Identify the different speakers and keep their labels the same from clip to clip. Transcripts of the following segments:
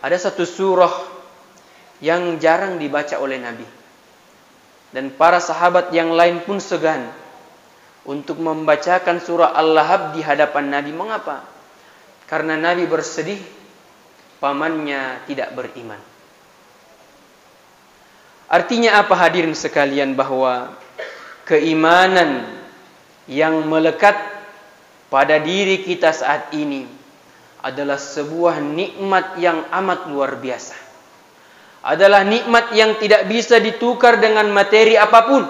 Speaker 1: Ada satu surah yang jarang dibaca oleh Nabi. Dan para sahabat yang lain pun segan untuk membacakan surah Al-Lahab di hadapan Nabi. Mengapa? Karena Nabi bersedih pamannya tidak beriman. Artinya apa hadirin sekalian? Bahwa keimanan yang melekat pada diri kita saat ini adalah sebuah nikmat yang amat luar biasa. Adalah nikmat yang tidak bisa ditukar dengan materi apapun.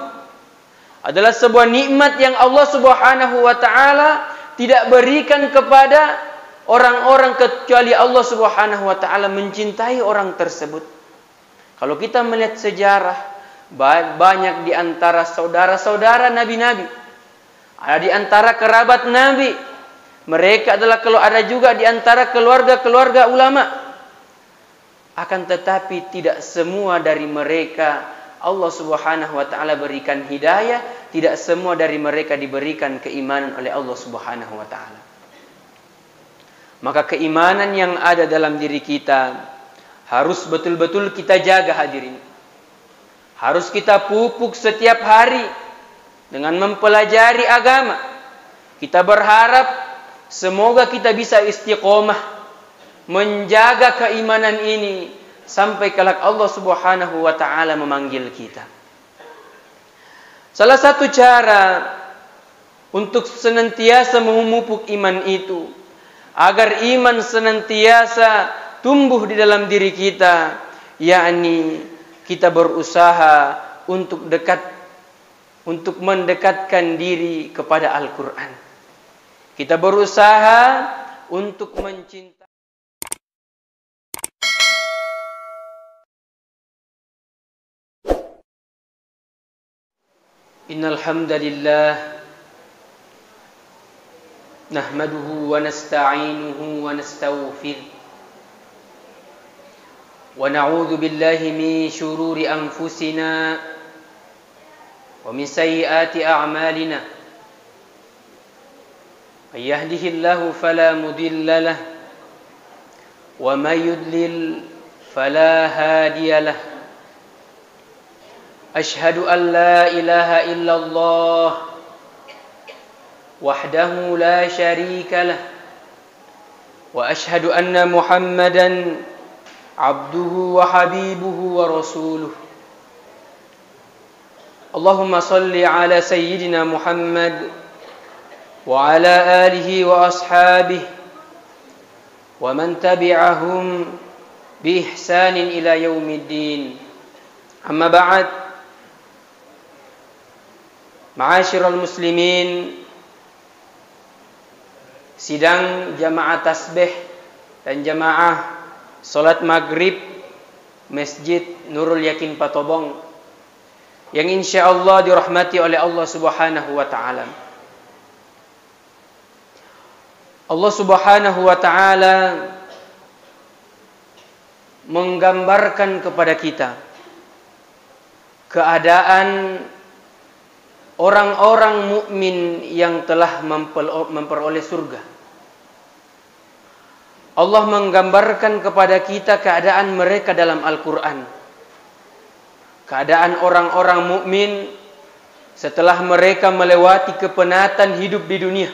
Speaker 1: Adalah sebuah nikmat yang Allah Subhanahu wa taala tidak berikan kepada orang-orang kecuali Allah Subhanahu wa taala mencintai orang tersebut. Kalau kita melihat sejarah, banyak di antara saudara-saudara nabi-nabi, ada di antara kerabat Nabi, mereka adalah, kalau ada juga di antara keluarga-keluarga ulama. Akan tetapi tidak semua dari mereka Allah Subhanahu wa taala berikan hidayah, tidak semua dari mereka diberikan keimanan oleh Allah Subhanahu wa taala. Maka keimanan yang ada dalam diri kita harus betul-betul kita jaga hadirin. Harus kita pupuk setiap hari dengan mempelajari agama. Kita berharap semoga kita bisa istiqomah menjaga keimanan ini sampai kelak Allah Subhanahu wa taala memanggil kita. Salah satu cara untuk senantiasa memupuk iman itu, agar iman senantiasa tumbuh di dalam diri kita, yakni kita berusaha untuk mendekatkan diri kepada Al-Quran. Kita berusaha untuk mencintai. Innal hamdalillah nahmaduhu wa nasta'inuhu wa nastaghfiruh wa na'udzu billahi min shururi anfusina wa min sayyiati a'malina. May yahdihillahu fala mudilla lahu wa may yudlil fala hadiya lahu. Ashhadu an la ilaha illallah wahdahu la syarika lah wa ashhadu anna Muhammadan abduhu wa habibuhu wa rasuluh. Allahumma salli ala sayyidina Muhammad wa ala alihi wa ashabihi wa man tabi'ahum bi ihsanin ila yaumiddin. Amma ba'd. Ma'asyiral muslimin, sidang jamaah tasbih dan jamaah salat maghrib Masjid Nurul Yakin Patobong yang insyaallah dirahmati oleh Allah Subhanahu wa taala. Allah Subhanahu wa taala menggambarkan kepada kita keadaan orang-orang mukmin yang telah memperoleh surga. Allah menggambarkan kepada kita keadaan mereka dalam Al-Quran. Keadaan orang-orang mukmin setelah mereka melewati kepenatan hidup di dunia.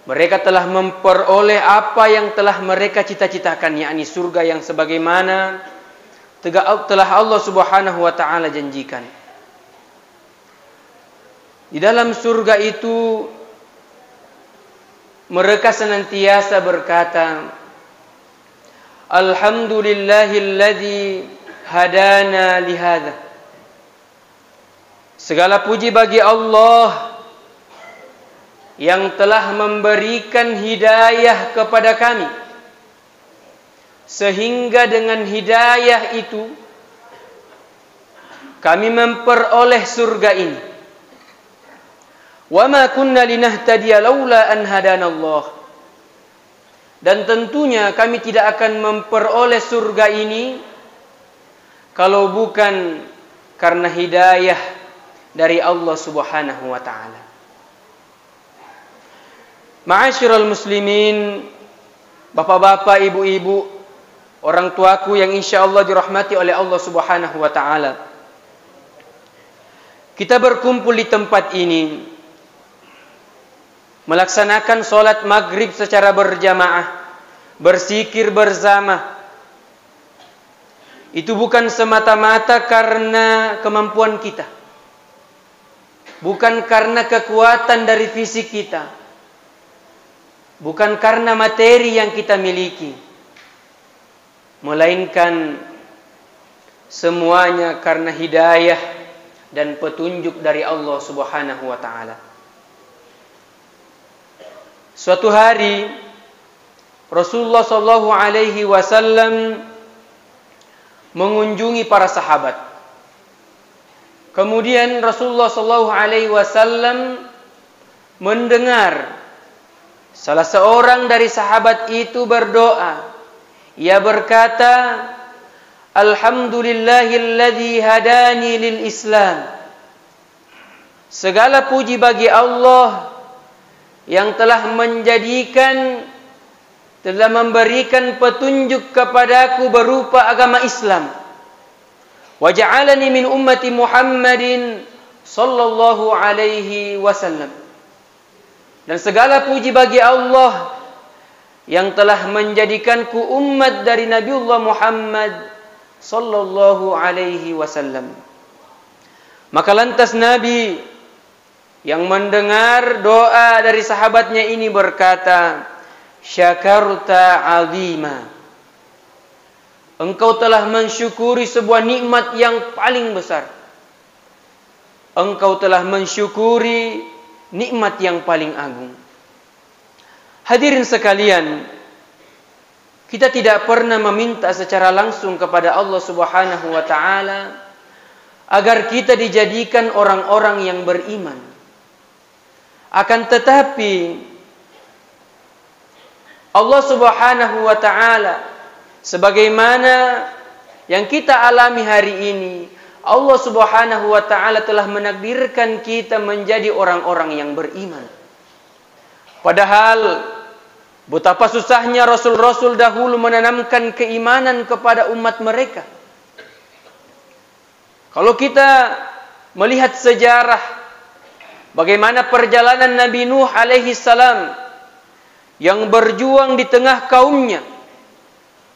Speaker 1: Mereka telah memperoleh apa yang telah mereka cita-citakan, yakni surga yang sebagaimana telah Allah Subhanahu wa taala janjikan. Di dalam surga itu mereka senantiasa berkata, Alhamdulillahilladzi hadana lihada. Segala puji bagi Allah yang telah memberikan hidayah kepada kami, sehingga dengan hidayah itu kami memperoleh surga ini. Wa ma kunna linahtadiya laula an hadanallah. Dan tentunya kami tidak akan memperoleh surga ini kalau bukan karena hidayah dari Allah Subhanahu wa taala. Ma'asyiral muslimin, bapak-bapak, ibu-ibu, orang tuaku yang insyaallah dirahmati oleh Allah Subhanahu wa taala. Kita berkumpul di tempat ini melaksanakan salat maghrib secara berjamaah, berzikir bersama. Itu bukan semata-mata karena kemampuan kita, bukan karena kekuatan dari fisik kita, bukan karena materi yang kita miliki, melainkan semuanya karena hidayah dan petunjuk dari Allah Subhanahu wa taala. Suatu hari Rasulullah sallallahu alaihi wasallam mengunjungi para sahabat. Kemudian Rasulullah sallallahu alaihi wasallam mendengar salah seorang dari sahabat itu berdoa. Ia berkata, Alhamdulillahilladzi hadani lil Islam. Segala puji bagi Allah yang telah memberikan petunjuk kepadaku berupa agama Islam. Wa ja'alani min ummati Muhammadin sallallahu alaihi wasallam. Dan segala puji bagi Allah yang telah menjadikanku umat dari Nabiullah Muhammad sallallahu alaihi wasallam. Maka lantas Nabi yang mendengar doa dari sahabatnya ini berkata, Syakarta azima. Engkau telah mensyukuri sebuah nikmat yang paling besar. Engkau telah mensyukuri nikmat yang paling agung. Hadirin sekalian, kita tidak pernah meminta secara langsung kepada Allah Subhanahu wa taala agar kita dijadikan orang-orang yang beriman. Akan tetapi Allah Subhanahu wa taala sebagaimana yang kita alami hari ini, Allah Subhanahu wa taala telah menakdirkan kita menjadi orang-orang yang beriman. Padahal betapa susahnya rasul-rasul dahulu menanamkan keimanan kepada umat mereka. Kalau kita melihat sejarah bagaimana perjalanan Nabi Nuh alaihi salam yang berjuang di tengah kaumnya,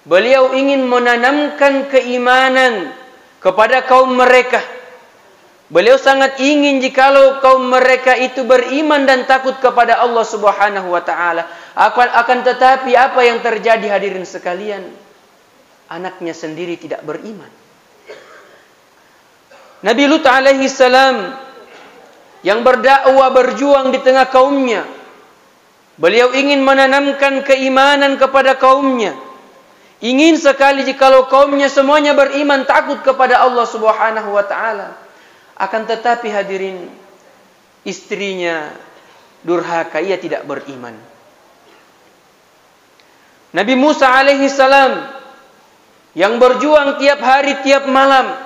Speaker 1: beliau ingin menanamkan keimanan kepada kaum mereka. Beliau sangat ingin jikalau kaum mereka itu beriman dan takut kepada Allah Subhanahu wa taala. Akan tetapi apa yang terjadi hadirin sekalian? Anaknya sendiri tidak beriman. Nabi Lut alaihi salam yang berdakwah berjuang di tengah kaumnya, beliau ingin menanamkan keimanan kepada kaumnya. Ingin sekali jikalau kaumnya semuanya beriman, takut kepada Allah Subhanahu wa taala. Akan tetapi hadirin, istrinya durhaka, ia tidak beriman. Nabi Musa alaihi salam yang berjuang tiap hari tiap malam,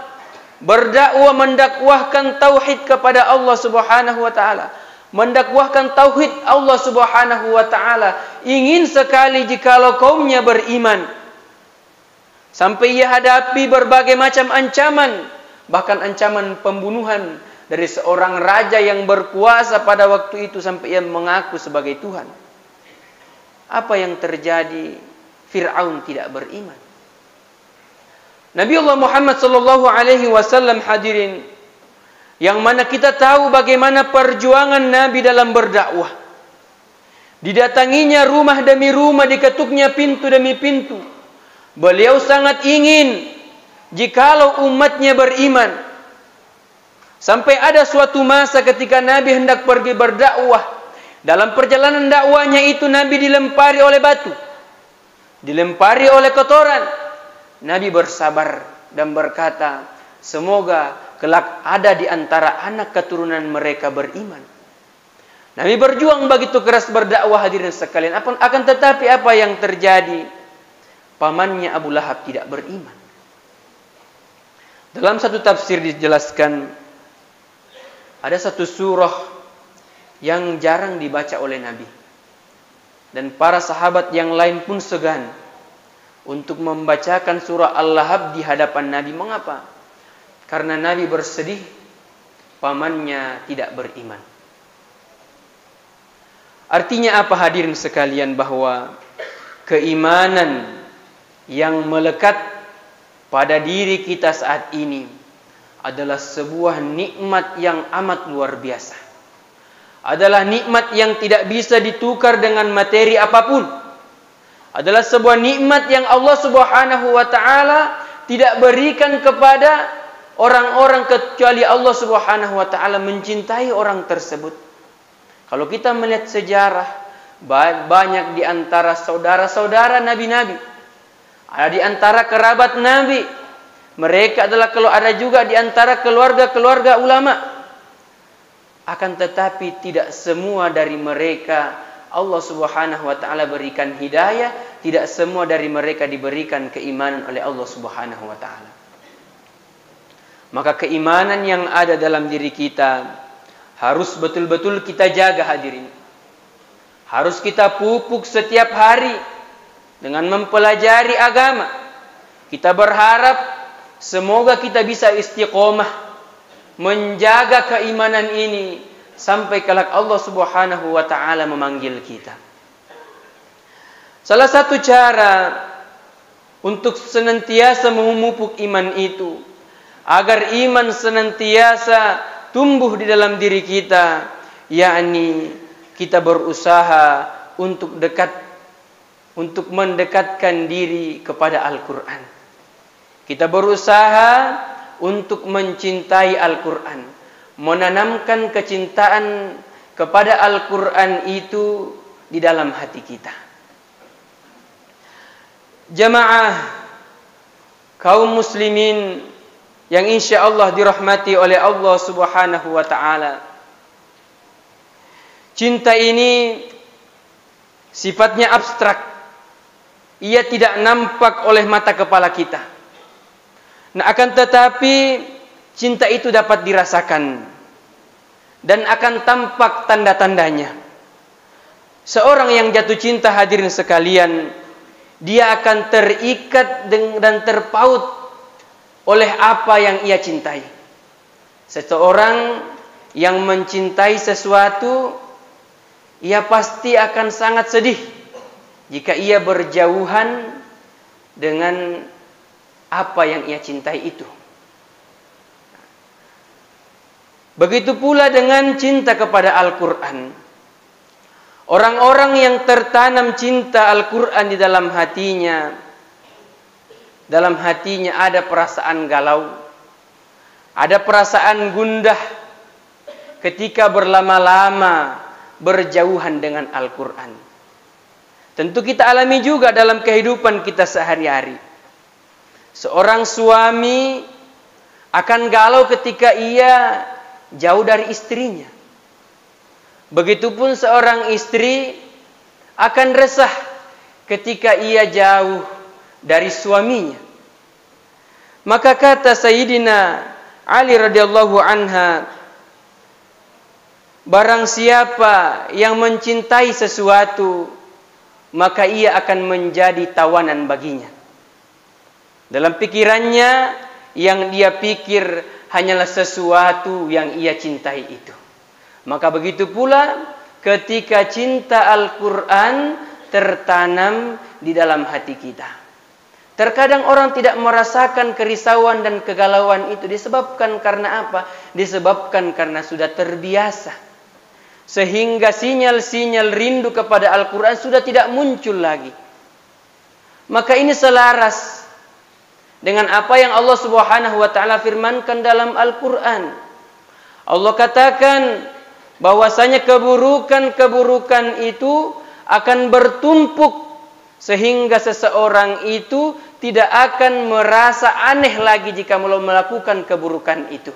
Speaker 1: berdakwah mendakwahkan tauhid kepada Allah Subhanahu wa taala, mendakwahkan tauhid Allah Subhanahu wa taala, ingin sekali jikalau kaumnya beriman. Sampai ia hadapi berbagai macam ancaman, bahkan ancaman pembunuhan dari seorang raja yang berkuasa pada waktu itu sampai ia mengaku sebagai Tuhan. Apa yang terjadi? Fir'aun tidak beriman. Nabi Allah Muhammad sallallahu alaihi wasallam hadirin, yang mana kita tahu bagaimana perjuangan Nabi dalam berdakwah. Didatanginya rumah demi rumah, diketuknya pintu demi pintu. Beliau sangat ingin jikalau umatnya beriman. Sampai ada suatu masa ketika Nabi hendak pergi berdakwah, dalam perjalanan dakwahnya itu Nabi dilempari oleh batu, dilempari oleh kotoran. Nabi bersabar dan berkata, semoga kelak ada di antara anak keturunan mereka beriman. Nabi berjuang begitu keras berdakwah hadirin sekalian. Akan tetapi apa yang terjadi? Pamannya Abu Lahab tidak beriman. Dalam satu tafsir dijelaskan, ada satu surah yang jarang dibaca oleh Nabi. Dan para sahabat yang lain pun segan untuk membacakan surah Al-Lahab di hadapan Nabi. Mengapa? Karena Nabi bersedih pamannya tidak beriman. Artinya apa hadirin sekalian? Bahwa keimanan yang melekat pada diri kita saat ini adalah sebuah nikmat yang amat luar biasa. Adalah nikmat yang tidak bisa ditukar dengan materi apapun. Adalah sebuah nikmat yang Allah Subhanahu wa taala tidak berikan kepada orang-orang kecuali Allah Subhanahu wa taala mencintai orang tersebut. Kalau kita melihat sejarah, banyak di antara saudara-saudara nabi-nabi, ada di antara kerabat Nabi. Mereka adalah kalau ada juga di antara keluarga-keluarga ulama. Akan tetapi tidak semua dari mereka Allah Subhanahu wa taala berikan hidayah, tidak semua dari mereka diberikan keimanan oleh Allah Subhanahu wa taala. Maka keimanan yang ada dalam diri kita harus betul-betul kita jaga hadirin. Harus kita pupuk setiap hari dengan mempelajari agama. Kita berharap semoga kita bisa istiqomah menjaga keimanan ini sampai kelak Allah Subhanahu wa taala memanggil kita. Salah satu cara untuk senantiasa memupuk iman itu, agar iman senantiasa tumbuh di dalam diri kita, yakni kita berusaha untuk mendekatkan diri kepada Al-Quran. Kita berusaha untuk mencintai Al-Quran, menanamkan kecintaan kepada Al-Quran itu di dalam hati kita. Jamaah kaum muslimin yang insya Allah dirahmati oleh Allah Subhanahu wa ta'ala. Cinta ini sifatnya abstrak. Ia tidak nampak oleh mata kepala kita. Nah, akan tetapi cinta itu dapat dirasakan dan akan tampak tanda-tandanya. Seorang yang jatuh cinta hadirin sekalian, dia akan terikat dan terpaut oleh apa yang ia cintai. Seseorang yang mencintai sesuatu, ia pasti akan sangat sedih jika ia berjauhan dengan apa yang ia cintai itu. Begitu pula dengan cinta kepada Al-Quran. Orang-orang yang tertanam cinta Al-Quran di dalam hatinya ada perasaan galau, ada perasaan gundah ketika berlama-lama berjauhan dengan Al-Quran. Tentu kita alami juga dalam kehidupan kita sehari-hari. Seorang suami akan galau ketika ia jauh dari istrinya. Begitupun seorang istri akan resah ketika ia jauh dari suaminya. Maka kata Sayyidina Ali radhiyallahu anha, barang siapa yang mencintai sesuatu, maka ia akan menjadi tawanan baginya. Dalam pikirannya, yang dia pikir hanyalah sesuatu yang ia cintai itu. Maka begitu pula ketika cinta Al-Quran tertanam di dalam hati kita. Terkadang orang tidak merasakan kerisauan dan kegalauan itu. Disebabkan karena apa? Disebabkan karena sudah terbiasa. Sehingga sinyal-sinyal rindu kepada Al-Quran sudah tidak muncul lagi. Maka ini selaras dengan apa yang Allah Subhanahu wa ta'ala firmankan dalam Al-Quran. Allah katakan bahwasanya keburukan-keburukan itu akan bertumpuk sehingga seseorang itu tidak akan merasa aneh lagi jika melakukan keburukan itu.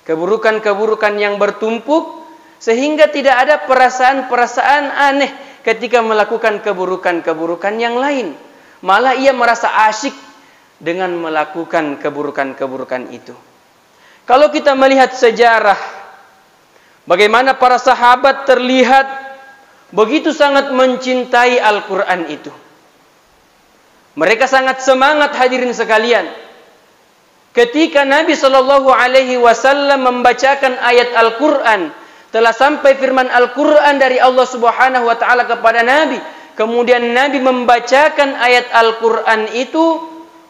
Speaker 1: Keburukan-keburukan yang bertumpuk sehingga tidak ada perasaan-perasaan aneh ketika melakukan keburukan-keburukan yang lain. Malah ia merasa asyik dengan melakukan keburukan-keburukan itu. Kalau kita melihat sejarah, bagaimana para sahabat terlihat begitu sangat mencintai Al-Quran itu. Mereka sangat semangat hadirin sekalian. Ketika Nabi Shallallahu Alaihi Wasallam membacakan ayat Al-Quran, telah sampai firman Al-Quran dari Allah Subhanahu Wa Taala kepada Nabi. Kemudian Nabi membacakan ayat Al-Quran itu,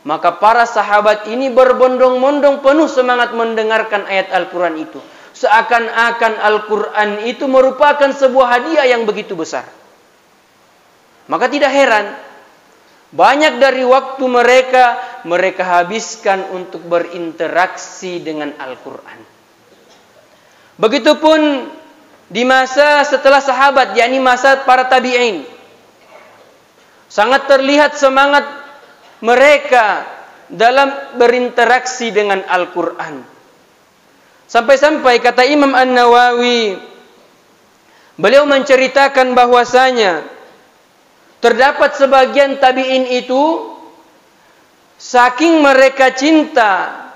Speaker 1: maka para sahabat ini berbondong-bondong penuh semangat mendengarkan ayat Al-Quran itu. Seakan-akan Al-Quran itu merupakan sebuah hadiah yang begitu besar. Maka tidak heran, banyak dari waktu mereka habiskan untuk berinteraksi dengan Al-Quran. Begitupun di masa setelah sahabat, yakni masa para tabi'in. Sangat terlihat semangat mereka dalam berinteraksi dengan Al-Quran. Sampai-sampai kata Imam An-Nawawi, beliau menceritakan bahwasanya terdapat sebagian tabi'in itu, saking mereka cinta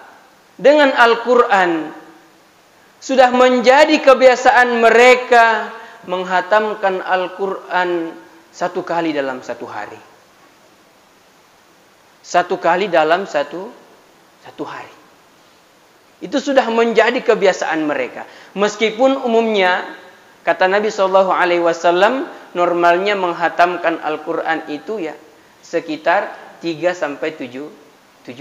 Speaker 1: dengan Al-Quran, sudah menjadi kebiasaan mereka menghatamkan Al-Quran 1 kali dalam 1 hari. 1 kali dalam satu hari. Itu sudah menjadi kebiasaan mereka. Meskipun umumnya, kata Nabi SAW, normalnya menghatamkan Al-Quran itu ya sekitar 3-7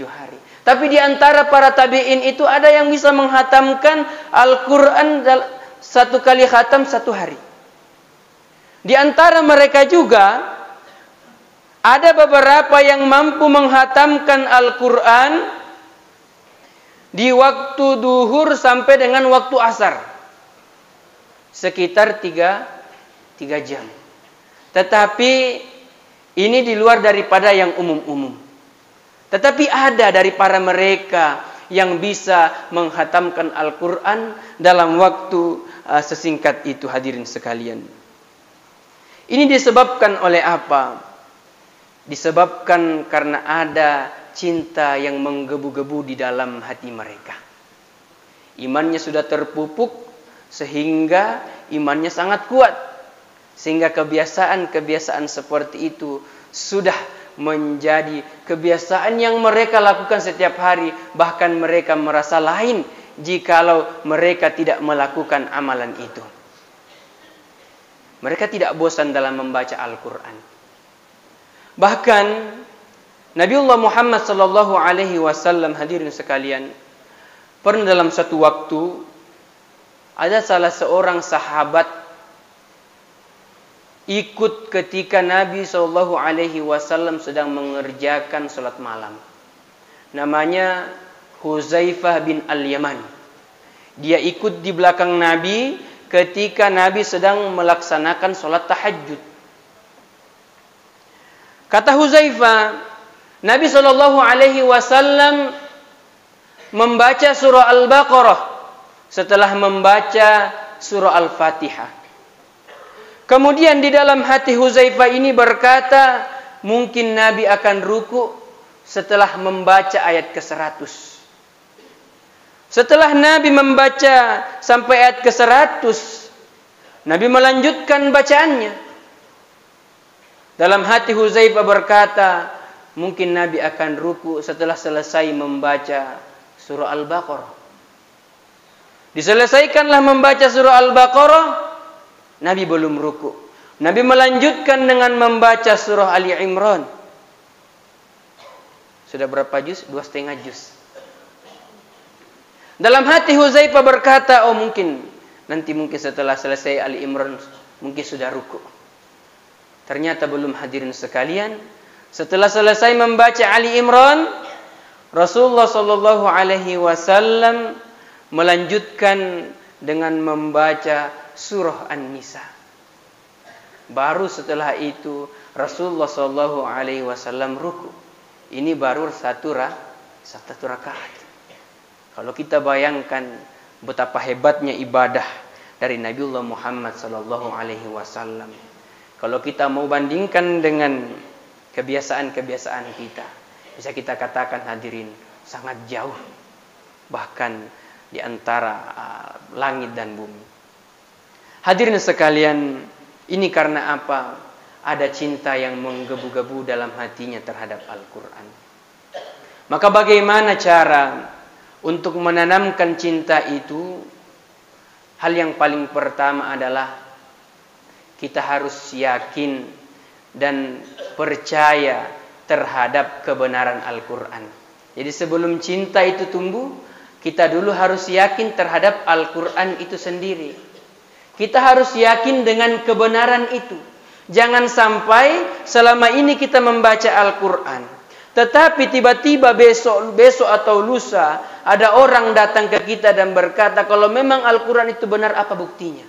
Speaker 1: hari. Tapi di antara para tabi'in itu ada yang bisa menghatamkan Al-Quran 1 kali khatam 1 hari. Di antara mereka juga ada beberapa yang mampu menghatamkan Al-Quran di waktu duhur sampai dengan waktu asar. Sekitar 3 jam. Tetapi ini di luar daripada yang umum-umum. Tetapi ada dari para mereka yang bisa menghatamkan Al-Quran dalam waktu sesingkat itu, hadirin sekalian. Ini disebabkan oleh apa? Disebabkan karena ada cinta yang menggebu-gebu di dalam hati mereka. Imannya sudah terpupuk sehingga imannya sangat kuat. Sehingga kebiasaan-kebiasaan seperti itu sudah menjadi kebiasaan yang mereka lakukan setiap hari. Bahkan mereka merasa lain jikalau mereka tidak melakukan amalan itu. Mereka tidak bosan dalam membaca Al-Quran. Bahkan Nabiullah Muhammad sallallahu alaihi wasallam, hadirin sekalian, pernah dalam satu waktu ada salah seorang sahabat ikut ketika Nabi sallallahu alaihi wasallam sedang mengerjakan salat malam. Namanya Huzaifah bin Al-Yaman. Dia ikut di belakang Nabi ketika Nabi sedang melaksanakan salat tahajud. Kata Huzaifah, Nabi sallallahu alaihi wasallam membaca surah Al-Baqarah setelah membaca surah Al-Fatihah. Kemudian di dalam hati Huzaifah ini berkata, mungkin Nabi akan ruku setelah membaca ayat ke-100. Setelah Nabi membaca sampai ayat ke-100, Nabi melanjutkan bacaannya. Dalam hati Huzaifah berkata, mungkin Nabi akan ruku setelah selesai membaca surah Al-Baqarah. Diselesaikanlah membaca surah Al-Baqarah, Nabi belum ruku. Nabi melanjutkan dengan membaca surah Ali Imran. Sudah berapa juz? 2,5 juz. Dalam hati Huzaifah berkata, oh mungkin setelah selesai Ali Imran mungkin sudah ruku. Ternyata belum, hadirin sekalian. Setelah selesai membaca Ali Imran, Rasulullah sallallahu alaihi wasallam melanjutkan dengan membaca surah An-Nisa. Baru setelah itu Rasulullah sallallahu alaihi wasallam ruku. Ini baru satu rakaat. Kalau kita bayangkan betapa hebatnya ibadah dari Nabiullah Muhammad sallallahu alaihi wasallam. Kalau kita mau bandingkan dengan kebiasaan-kebiasaan kita, bisa kita katakan, hadirin, sangat jauh bahkan di antara langit dan bumi. Hadirin sekalian, ini karena apa? ada cinta yang menggebu-gebu dalam hatinya terhadap Al-Quran. Maka bagaimana cara untuk menanamkan cinta itu? Hal yang paling pertama adalah kita harus yakin dan percaya terhadap kebenaran Al-Quran. Jadi sebelum cinta itu tumbuh, kita dulu harus yakin terhadap Al-Quran itu sendiri. Kita harus yakin dengan kebenaran itu. Jangan sampai selama ini kita membaca Al-Quran, tetapi tiba-tiba besok atau lusa ada orang datang ke kita dan berkata, kalau memang Al-Quran itu benar, apa buktinya?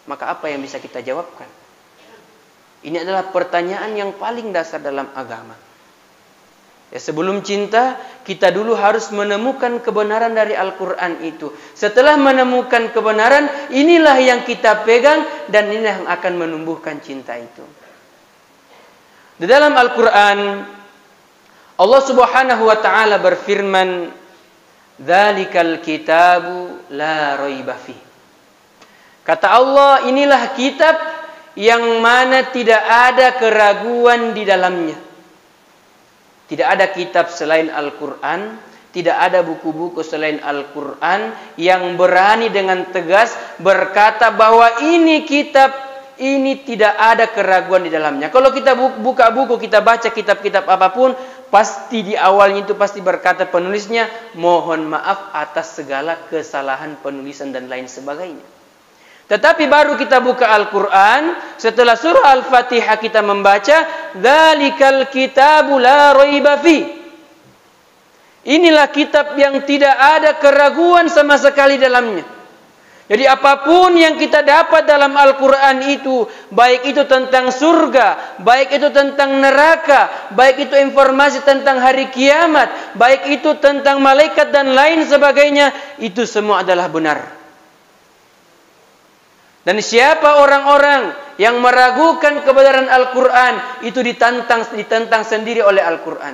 Speaker 1: Maka apa yang bisa kita jawabkan? Ini adalah pertanyaan yang paling dasar dalam agama. Ya, sebelum cinta, kita dulu harus menemukan kebenaran dari Al-Quran itu. Setelah menemukan kebenaran, inilah yang kita pegang dan inilah yang akan menumbuhkan cinta itu. Di dalam Al-Quran, Allah Subhanahu wa taala berfirman, "Dzalikal kitabu la raiba fih." Kata Allah, inilah kitab yang mana tidak ada keraguan di dalamnya. Tidak ada kitab selain Al-Quran, tidak ada buku-buku selain Al-Quran yang berani dengan tegas berkata bahwa ini kitab, ini tidak ada keraguan di dalamnya. Kalau kita buka buku, kita baca kitab-kitab apapun, pasti di awalnya itu pasti berkata penulisnya, mohon maaf atas segala kesalahan penulisan dan lain sebagainya. Tetapi baru kita buka Al-Quran, setelah surah Al-Fatihah kita membaca, "Dzalikal kitabu la raiba fi." Inilah kitab yang tidak ada keraguan sama sekali dalamnya. Jadi apapun yang kita dapat dalam Al-Quran itu, baik itu tentang surga, baik itu tentang neraka, baik itu informasi tentang hari kiamat, baik itu tentang malaikat dan lain sebagainya, itu semua adalah benar. Dan siapa orang-orang yang meragukan kebenaran Al-Quran, itu ditentang sendiri oleh Al-Quran.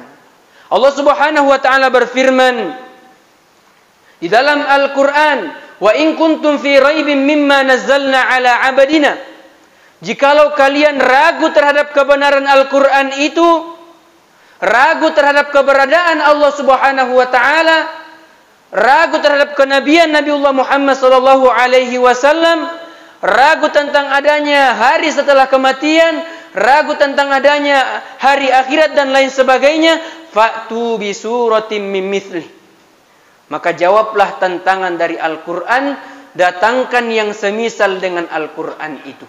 Speaker 1: Allah Subhanahu wa taala berfirman di dalam Al-Quran, "Wa in kuntum fi raibin mimma nazzalna ala 'abadina." Jikalau kalian ragu terhadap kebenaran Al-Quran itu, ragu terhadap keberadaan Allah Subhanahu wa taala, ragu terhadap kenabian Nabiullah Muhammad sallallahu alaihi wasallam, ragu tentang adanya hari setelah kematian, ragu tentang adanya hari akhirat dan lain sebagainya, fa'tu bi suratim min mithlih. Maka jawablah tantangan dari Al-Quran, datangkan yang semisal dengan Al-Quran itu.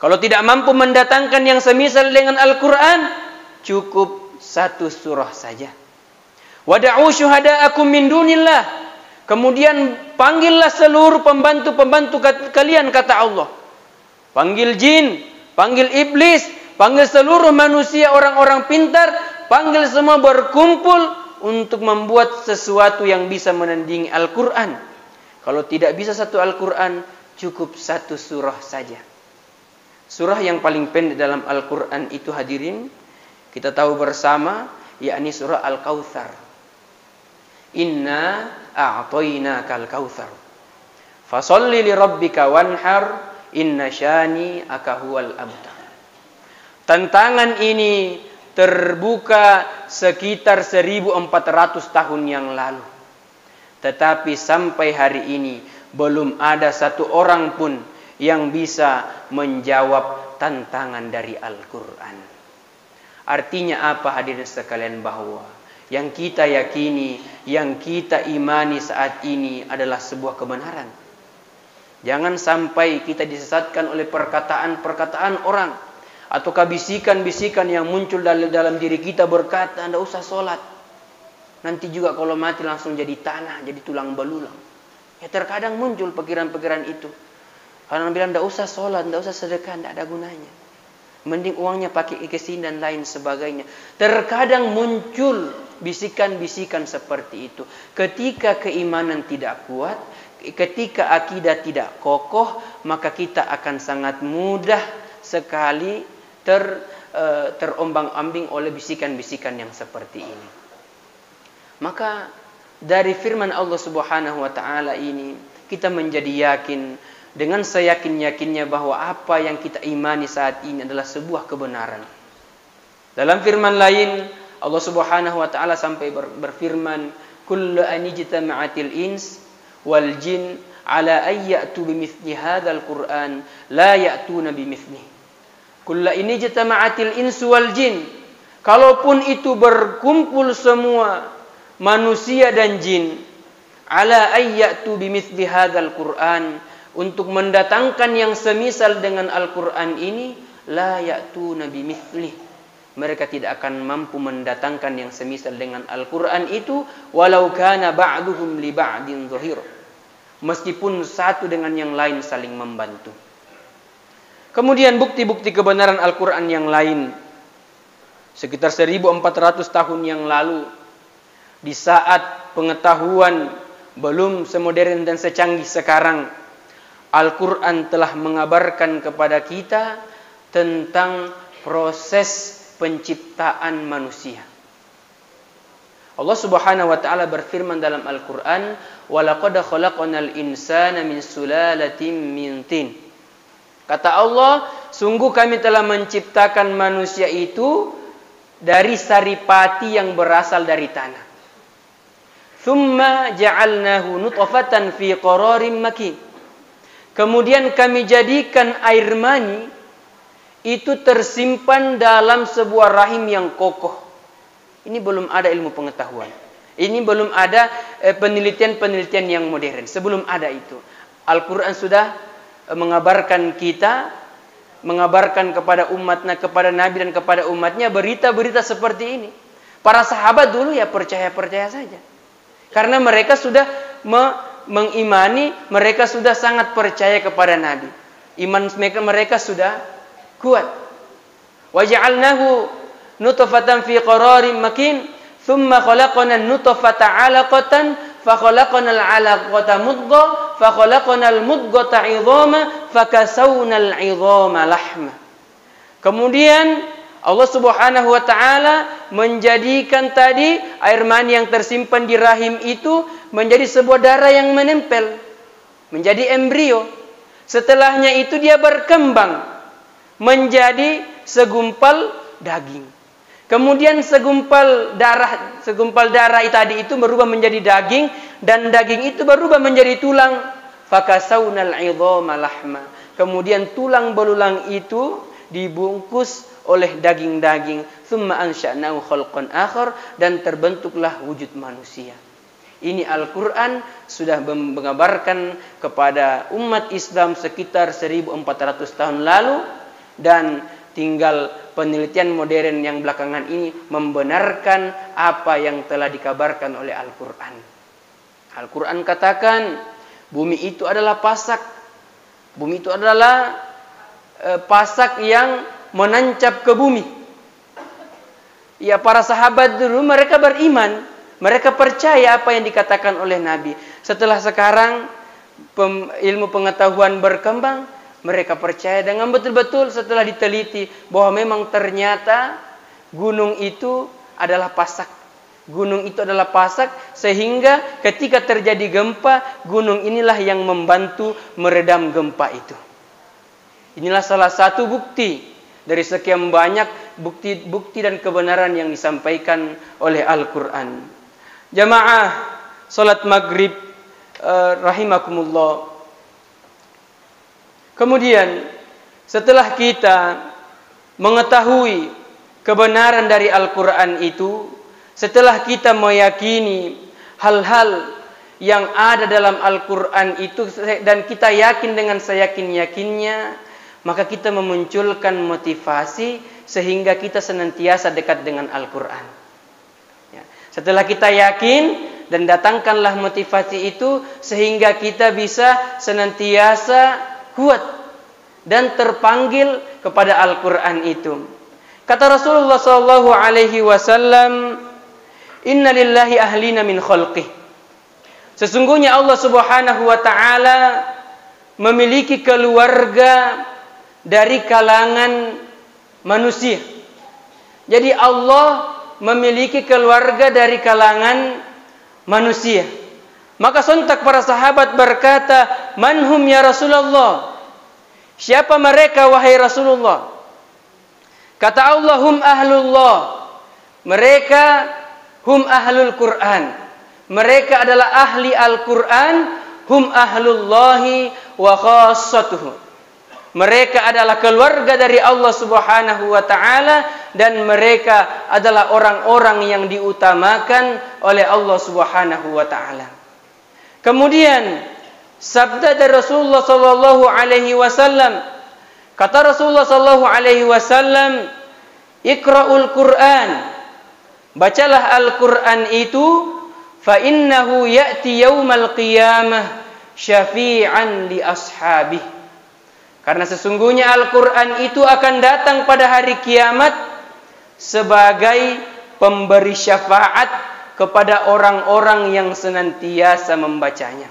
Speaker 1: Kalau tidak mampu mendatangkan yang semisal dengan Al-Quran, cukup satu surah saja. Wada'u syuhada'akum min dunillah. Kemudian panggillah seluruh pembantu-pembantu kalian, kata Allah. Panggil jin, panggil iblis, panggil seluruh manusia, orang-orang pintar, panggil semua berkumpul untuk membuat sesuatu yang bisa menandingi Al-Quran. Kalau tidak bisa satu Al-Quran, cukup satu surah saja. Surah yang paling pendek dalam Al-Quran itu, hadirin, kita tahu bersama, yakni surah Al-Kautsar. Inna a'tainakal kautsar fasholli lirabbika wanhar inna syani'aka huwal abtar. Tantangan ini terbuka sekitar 1400 tahun yang lalu. Tetapi sampai hari ini belum ada satu orang pun yang bisa menjawab tantangan dari Al-Quran. Artinya apa, hadirin sekalian, bahwa yang kita yakini, yang kita imani saat ini adalah sebuah kebenaran. Jangan sampai kita disesatkan oleh perkataan-perkataan orang atau bisikan-bisikan yang muncul dalam diri kita berkata, "Anda usah sholat. Nanti juga kalau mati langsung jadi tanah, jadi tulang belulang." Ya, terkadang muncul pikiran-pikiran itu. Kalau orang bilang, "Anda usah sholat, Anda usah sedekah, tidak ada gunanya. Mending uangnya pakai kesini dan lain sebagainya." Terkadang muncul bisikan-bisikan seperti itu. Ketika keimanan tidak kuat, ketika akidah tidak kokoh, maka kita akan sangat mudah sekali terombang-ambing oleh bisikan-bisikan yang seperti ini. Maka dari firman Allah Subhanahu wa taala ini, kita menjadi yakin dengan seyakin-yakinnya bahwa apa yang kita imani saat ini adalah sebuah kebenaran. Dalam firman lain, Allah Subhanahu wa taala sampai berfirman, "Kullu anijtama'atil ins wal jin ala ayyatu bimithli hadzal Qur'an la ya'tuna bimithlihi." Kullu anijtama'atil ins wal jin. Kalaupun itu berkumpul semua manusia dan jin, ala ayyatu bimithli hadzal Qur'an, untuk mendatangkan yang semisal dengan Al-Quran ini, la ya'tuna bimithlihi, mereka tidak akan mampu mendatangkan yang semisal dengan Al-Quran itu, walau kana ba'duhum li ba'din zahir, meskipun satu dengan yang lain saling membantu. Kemudian bukti-bukti kebenaran Al-Quran yang lain, sekitar 1400 tahun yang lalu, di saat pengetahuan belum semodern dan secanggih sekarang, Al-Quran telah mengabarkan kepada kita tentang proses penciptaan manusia. Allah Subhanahu wa taala berfirman dalam Al-Quran, "Walaqad khalaqnal insana min sulalatin min tin." Kata Allah, sungguh kami telah menciptakan manusia itu dari saripati yang berasal dari tanah. Thumma ja'alnahu nutfatan fi qararin makin. Kemudian kami jadikan air mani itu tersimpan dalam sebuah rahim yang kokoh. Ini belum ada ilmu pengetahuan. Ini belum ada penelitian-penelitian yang modern. Sebelum ada itu, Al-Quran sudah mengabarkan kita, mengabarkan kepada umatnya, kepada Nabi dan kepada umatnya berita-berita seperti ini. Para sahabat dulu ya percaya-percaya saja. Karena mereka sudah mengimani, mereka sudah sangat percaya kepada Nabi. Iman mereka sudah kuat. Wa ja'alnahu nutfatan fi qararin makin, thumma khalaqna an-nutfata 'alaqatan, fa khalaqna al-'alaqata mudghah, fa khalaqna al-mudghata 'idhama, fa kasawna al-'idhama lahma. Kemudian Allah Subhanahu wa taala menjadikan tadi air mani yang tersimpan di rahim itu menjadi sebuah darah yang menempel, menjadi embrio. Setelahnya itu dia berkembang menjadi segumpal daging. Kemudian segumpal darah tadi itu berubah menjadi daging, dan daging itu berubah menjadi tulang. Fakasawnal 'idhama lahma. Kemudian tulang belulang itu dibungkus oleh daging-daging. Tsumma ansha'nahu khalqan akhar, dan terbentuklah wujud manusia. Ini Al-Quran sudah mengabarkan kepada umat Islam sekitar 1400 tahun lalu, dan tinggal penelitian modern yang belakangan ini membenarkan apa yang telah dikabarkan oleh Al-Quran. Al-Quran katakan bumi itu adalah pasak. Bumi itu adalah pasak yang menancap ke bumi. Ya, para sahabat dulu mereka beriman, mereka percaya apa yang dikatakan oleh Nabi. Setelah sekarang ilmu pengetahuan berkembang, mereka percaya dengan betul-betul setelah diteliti bahwa memang ternyata gunung itu adalah pasak. Gunung itu adalah pasak, sehingga ketika terjadi gempa, gunung inilah yang membantu meredam gempa itu. Inilah salah satu bukti dari sekian banyak bukti dan kebenaran yang disampaikan oleh Al-Quran. Jamaah salat maghrib rahimakumullah. Kemudian setelah kita mengetahui kebenaran dari Al-Quran itu, setelah kita meyakini hal-hal yang ada dalam Al-Quran itu dan kita yakin dengan seyakin-yakinnya, maka kita memunculkan motivasi sehingga kita senantiasa dekat dengan Al-Quran. Ya. Setelah kita yakin, dan datangkanlah motivasi itu sehingga kita bisa senantiasa kuat dan terpanggil kepada Al-Quran itu. Kata Rasulullah SAW, "Inna lillahi ahlina min khalqih." Sesungguhnya Allah Subhanahu wa taala memiliki keluarga dari kalangan manusia. Jadi Allah memiliki keluarga dari kalangan manusia. Maka sontak para sahabat berkata, "Man hum ya Rasulullah?" Siapa mereka wahai Rasulullah? Kata Allah, "Hum ahlullah." Mereka hum ahlul Quran. Mereka adalah ahli Al-Quran. Hum ahlullahi wa khassatuhu. Mereka adalah keluarga dari Allah Subhanahu wa taala dan mereka adalah orang-orang yang diutamakan oleh Allah Subhanahu wa taala. Kemudian sabda dari Rasulullah sallallahu alaihi wasallam, kata Rasulullah sallallahu alaihi wasallam, "Iqra'ul Qur'an." Bacalah Al-Qur'an itu, fa innahu ya'ti yaumal qiyamah syafi'an li ashabih. Karena sesungguhnya Al-Qur'an itu akan datang pada hari kiamat sebagai pemberi syafaat kepada orang-orang yang senantiasa membacanya.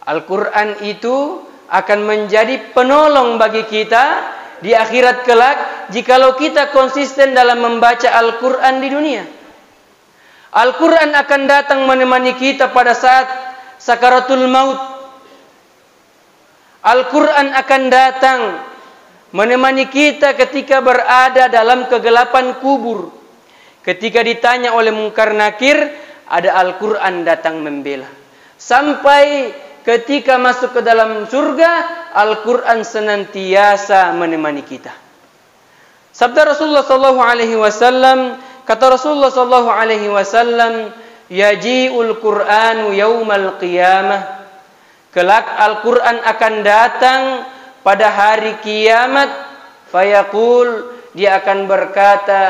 Speaker 1: Al-Quran itu akan menjadi penolong bagi kita di akhirat kelak jikalau kita konsisten dalam membaca Al-Quran di dunia. Al-Quran akan datang menemani kita pada saat sakaratul maut. Al-Quran akan datang menemani kita ketika berada dalam kegelapan kubur. Ketika ditanya oleh Munkar Nakir, ada Al-Quran datang membela. Sampai ketika masuk ke dalam surga, Al-Quran senantiasa menemani kita. Sabda Rasulullah sallallahu alaihi wasallam, kata Rasulullah sallallahu alaihi wasallam, "Yaji'ul Qur'anu yaumal qiyamah." Kelak Al-Quran akan datang pada hari kiamat, fayaqul, dia akan berkata,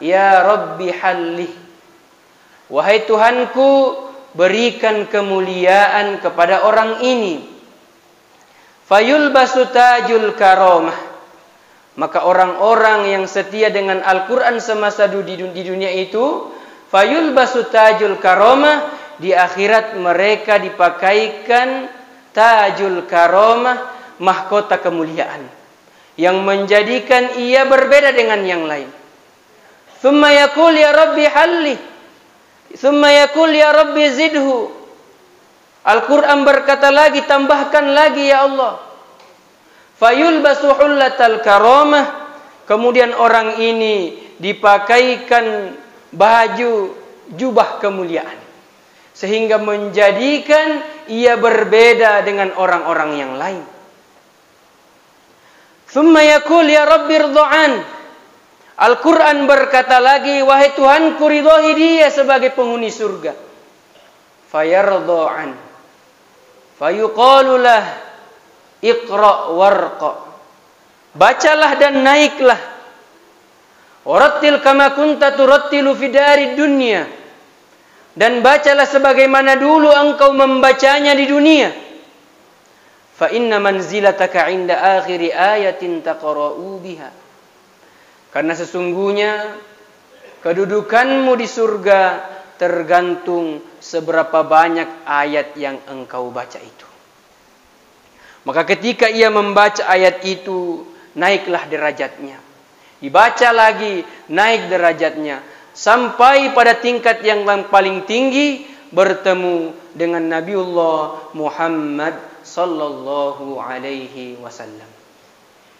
Speaker 1: "Ya Rabbi halih." Wahai Tuhanku, berikan kemuliaan kepada orang ini. Fayulbasu tajul karamah. Maka orang-orang yang setia dengan Al-Quran semasa di dunia itu, fayulbasu tajul karamah, di akhirat mereka dipakaikan tajul karamah, mahkota kemuliaan, yang menjadikan ia berbeda dengan yang lain. Thumma yaqul ya Rabbi halli. Thumma yaqul ya Rabbi zidhu. Al-Quran berkata lagi, tambahkan lagi ya Allah. Fayulbasu hullatal karamah. Kemudian orang ini dipakaikan baju jubah kemuliaan, sehingga menjadikan ia berbeda dengan orang-orang yang lain. Thumma yaqul ya Rabbi ridhaan. Al-Quran berkata lagi, wahai Tuhanku, ridhoi dia sebagai penghuni surga. Fayardhaan. Fayuqalu lah, iqra warqa. Bacalah dan naiklah. Warattil kama kunta turattilu fi darid dunya. Dan bacalah sebagaimana dulu engkau membacanya di dunia. Fa inna manzilataka 'inda akhiri ayatin taqra'u biha. Karena sesungguhnya kedudukanmu di surga tergantung seberapa banyak ayat yang engkau baca itu. Maka ketika ia membaca ayat itu, naiklah derajatnya. Dibaca lagi, naik derajatnya. Sampai pada tingkat yang paling tinggi, bertemu dengan Nabiullah Muhammad sallallahu alaihi wasallam.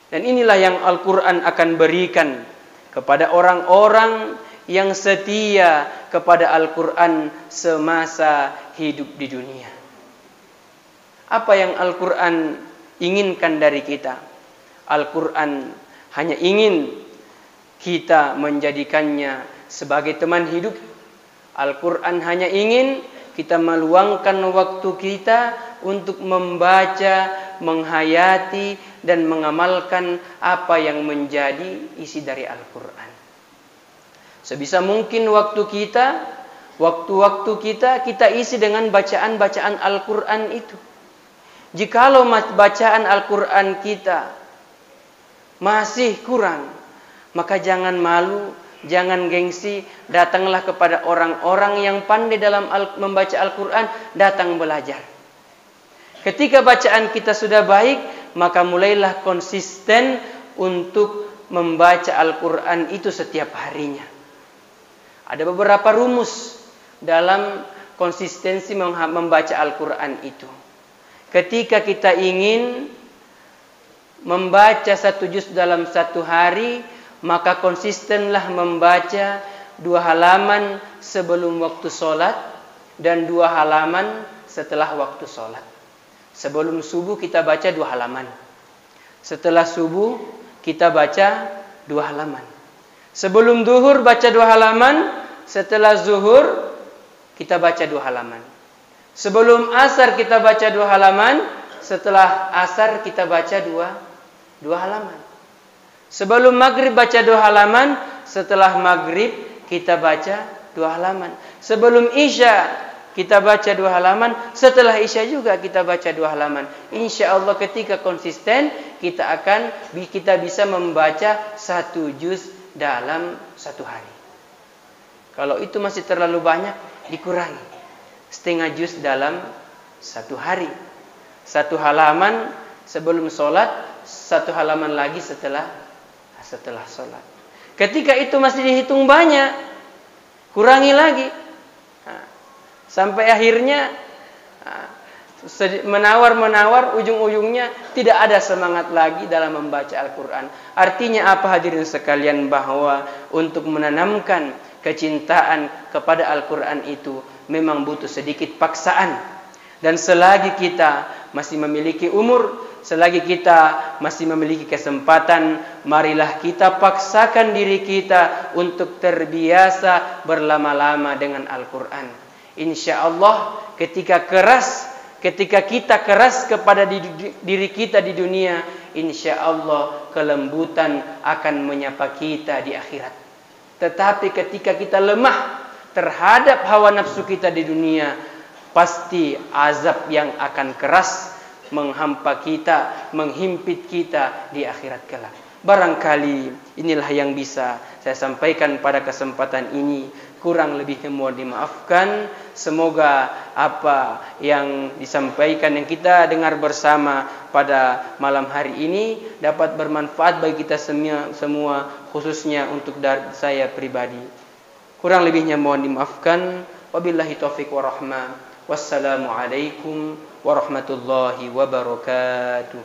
Speaker 1: Dan inilah yang Al-Quran akan berikan kepada orang-orang yang setia kepada Al-Quran semasa hidup di dunia. Apa yang Al-Quran inginkan dari kita? Al-Quran hanya ingin kita menjadikannya sebagai teman hidup. Al-Quran hanya ingin kita meluangkan waktu kita untuk membaca, menghayati, dan mengamalkan apa yang menjadi isi dari Al-Quran. Sebisa mungkin waktu-waktu kita isi dengan bacaan-bacaan Al-Quran itu. Jikalau bacaan Al-Quran kita masih kurang, maka jangan malu, jangan gengsi, datanglah kepada orang-orang yang pandai dalam membaca Al-Quran, datang belajar. Ketika bacaan kita sudah baik, maka mulailah konsisten untuk membaca Al-Quran itu setiap harinya. Ada beberapa rumus dalam konsistensi membaca Al-Quran itu. Ketika kita ingin membaca 1 juz dalam 1 hari, maka konsistenlah membaca 2 halaman sebelum waktu sholat dan 2 halaman setelah waktu sholat. Sebelum subuh kita baca 2 halaman. Setelah subuh kita baca 2 halaman. Sebelum zuhur baca 2 halaman. Setelah zuhur kita baca 2 halaman. Sebelum asar kita baca 2 halaman. Setelah asar kita baca 2 halaman. Sebelum maghrib baca 2 halaman. Setelah maghrib kita baca 2 halaman. Sebelum isya kita baca 2 halaman. Setelah isya juga kita baca 2 halaman. Insya Allah ketika konsisten kita bisa membaca 1 juz dalam 1 hari. Kalau itu masih terlalu banyak, dikurangi. Setengah juz dalam 1 hari. 1 halaman sebelum sholat, 1 halaman lagi setelah sholat. Ketika itu masih dihitung banyak, kurangi lagi. Sampai akhirnya menawar, ujung-ujungnya tidak ada semangat lagi dalam membaca Al-Quran. Artinya apa hadirin sekalian? Bahwa untuk menanamkan kecintaan kepada Al-Quran itu memang butuh sedikit paksaan. Dan selagi kita masih memiliki umur, selagi kita masih memiliki kesempatan, marilah kita paksakan diri kita untuk terbiasa berlama-lama dengan Al-Quran. Insya Allah ketika kita keras kepada diri kita di dunia, insya Allah kelembutan akan menyapa kita di akhirat. Tetapi ketika kita lemah terhadap hawa nafsu kita di dunia, pasti azab yang akan keras menghampa kita, menghimpit kita di akhirat kelak. Barangkali inilah yang bisa saya sampaikan pada kesempatan ini. Kurang lebihnya mohon dimaafkan. Semoga apa yang disampaikan, yang kita dengar bersama pada malam hari ini dapat bermanfaat bagi kita semua, khususnya untuk saya pribadi. Kurang lebihnya mohon dimaafkan. Wabillahi taufiq warahmah. Wassalamualaikum warahmatullahi wabarakatuh.